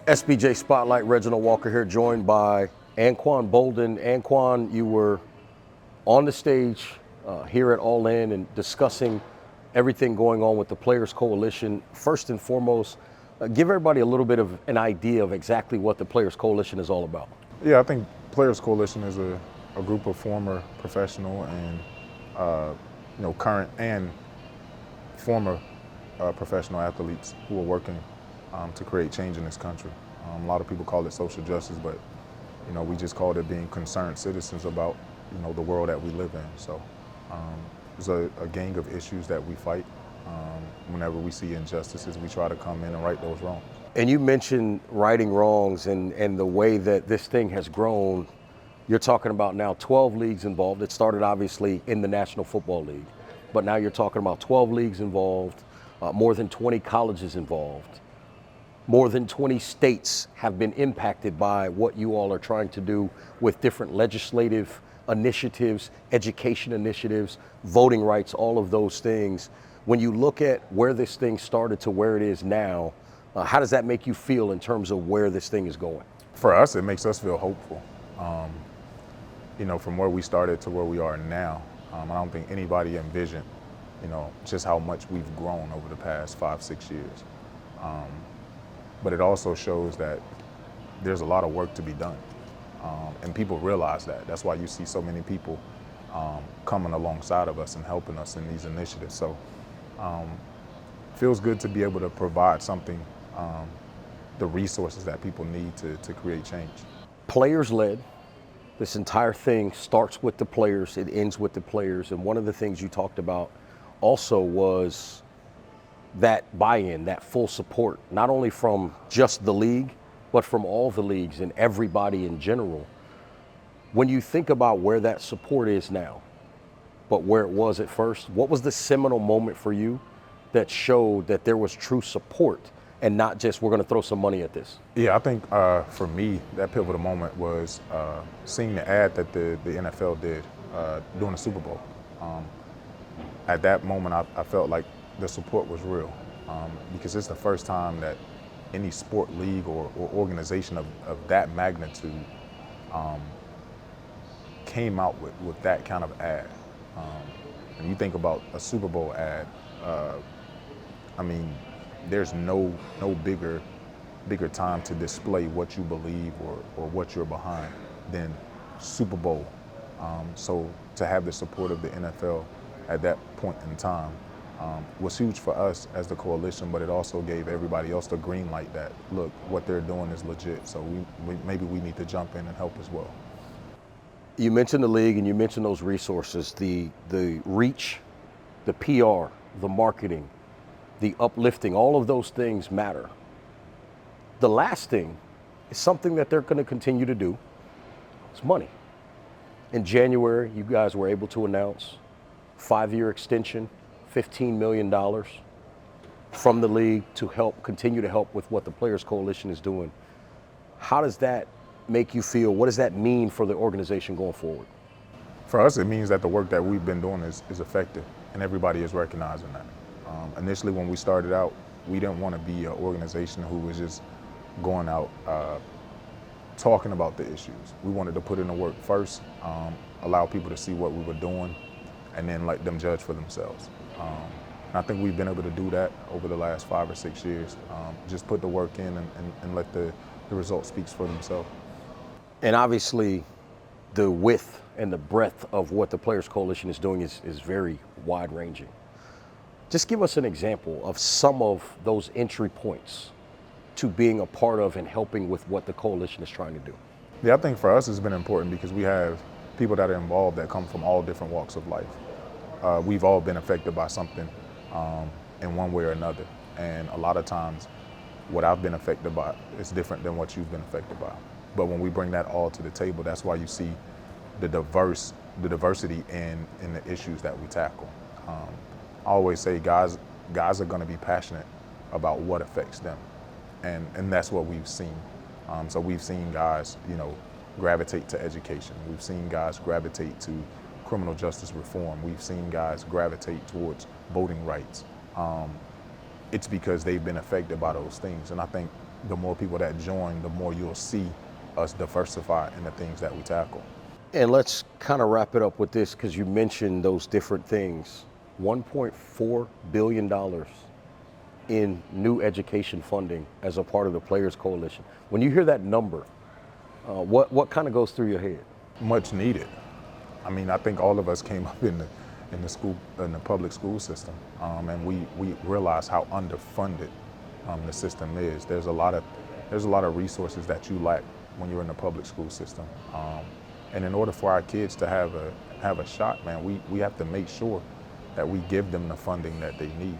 SBJ Spotlight, Reginald Walker here, joined by Anquan Boldin. Anquan, you were on the stage here at All In and discussing everything going on with the Players Coalition. First and foremost, give everybody a little bit of an idea of exactly what the Players Coalition is all about. Yeah, I think Players Coalition is a group of former professional and current and former professional athletes who are working to create change in this country. A lot of people call it social justice, but we just called it being concerned citizens about the world that we live in. So there's a gang of issues that we fight. Whenever we see injustices, we try to come in and right those wrongs. And you mentioned righting wrongs and the way that this thing has grown. You're talking about now 12 leagues involved. It started obviously in the National Football League, but now you're talking about 12 leagues involved, more than 20 colleges involved. More than 20 states have been impacted by what you all are trying to do with different legislative initiatives, education initiatives, voting rights, all of those things. When you look at where this thing started to where it is now, how does that make you feel in terms of where this thing is going? For us, it makes us feel hopeful. From where we started to where we are now, I don't think anybody envisioned, just how much we've grown over the past 5-6 years. But it also shows that there's a lot of work to be done. And people realize that. That's why you see so many people coming alongside of us and helping us in these initiatives. So it feels good to be able to provide something, the resources that people need to create change. Players led. This entire thing starts with the players, it ends with the players. And one of the things you talked about also was that buy-in, that full support, not only from just the league, but from all the leagues and everybody in general. When you think about where that support is now, but where it was at first, what was the seminal moment for you that showed that there was true support and not just we're going to throw some money at this? Yeah, I think for me, that pivotal moment was seeing the ad that the NFL did during the Super Bowl. At that moment, I felt like the support was real because it's the first time that any sport league or organization of that magnitude came out with that kind of ad. When you think about a Super Bowl ad, there's no bigger time to display what you believe or what you're behind than Super Bowl. So to have the support of the NFL at that point in time was huge for us as the coalition, but it also gave everybody else the green light that, look, what they're doing is legit, so maybe we need to jump in and help as well. You mentioned the league and you mentioned those resources, the reach, the PR, the marketing, the uplifting, all of those things matter. The last thing is something that they're going to continue to do. It's money. In January, you guys were able to announce 5-year extension, $15 million from the league to continue to help with what the Players Coalition is doing. How does that make you feel? What does that mean for the organization going forward? For us, it means that the work that we've been doing is effective, and everybody is recognizing that. Initially, when we started out, we didn't want to be an organization who was just going out talking about the issues. We wanted to put in the work first, allow people to see what we were doing, and then let them judge for themselves. And I think we've been able to do that over the last 5 or 6 years. Just put the work in and let the results speak for themselves. And obviously, the width and the breadth of what the Players Coalition is doing is very wide-ranging. Just give us an example of some of those entry points to being a part of and helping with what the coalition is trying to do. Yeah, I think for us it's been important because we have people that are involved that come from all different walks of life. We've all been affected by something in one way or another. And a lot of times what I've been affected by is different than what you've been affected by. But when we bring that all to the table, that's why you see the diversity in the issues that we tackle. I always say guys are going to be passionate about what affects them. And that's what we've seen. So we've seen guys, gravitate to education. We've seen guys gravitate to criminal justice reform. We've seen guys gravitate towards voting rights. It's because they've been affected by those things. And I think the more people that join, the more you'll see us diversify in the things that we tackle. And let's kind of wrap it up with this, because you mentioned those different things. $1.4 billion in new education funding as a part of the Players Coalition. When you hear that number, what kind of goes through your head? Much needed. I mean, I think all of us came up in the public school system, and we realize how underfunded the system is. There's a lot of resources that you lack when you're in the public school system, and in order for our kids to have a shot, man, we have to make sure that we give them the funding that they need,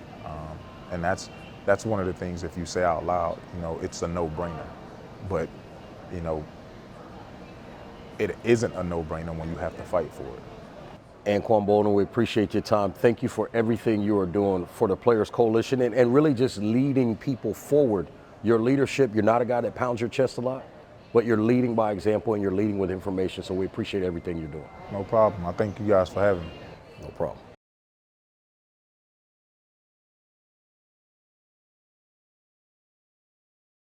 and that's one of the things. If you say out loud, it's a no-brainer, but it isn't a no-brainer when you have to fight for it. Anquan Boldin, we appreciate your time. Thank you for everything you are doing for the Players Coalition and really just leading people forward. Your leadership, you're not a guy that pounds your chest a lot, but you're leading by example and you're leading with information. So we appreciate everything you're doing. No problem. I thank you guys for having me. No problem.